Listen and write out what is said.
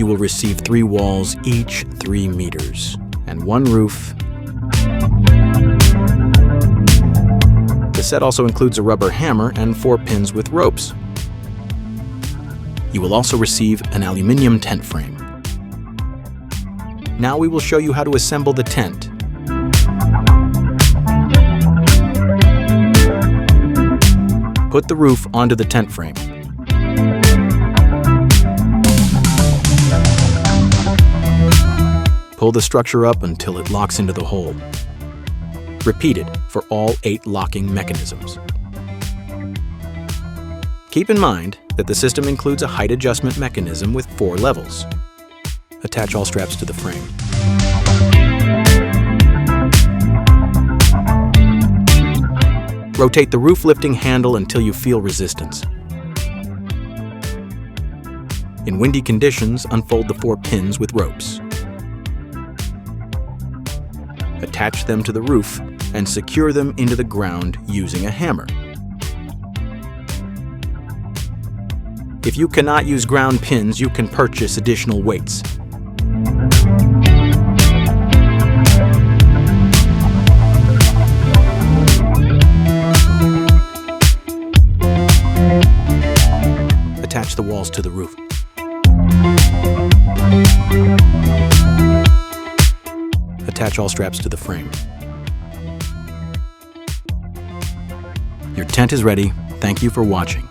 you will receive 3 walls, each 3 meters, and 1 roof. The set also includes a rubber hammer and 4 pins with ropes. You will also receive an aluminum tent frame. Now we will show you how to assemble the tent. Put the roof onto the tent frame. Pull the structure up until it locks into the hole. Repeat it for all 8 locking mechanisms. Keep in mind that the system includes a height adjustment mechanism with 4 levels. Attach all straps to the frame. Rotate the roof lifting handle until you feel resistance. In windy conditions, unfold the 4 pins with ropes. Attach them to the roof and secure them into the ground using a hammer. If you cannot use ground pins, you can purchase additional weights. Attach the walls to the roof. Attach all straps to the frame. Your tent is ready. Thank you for watching.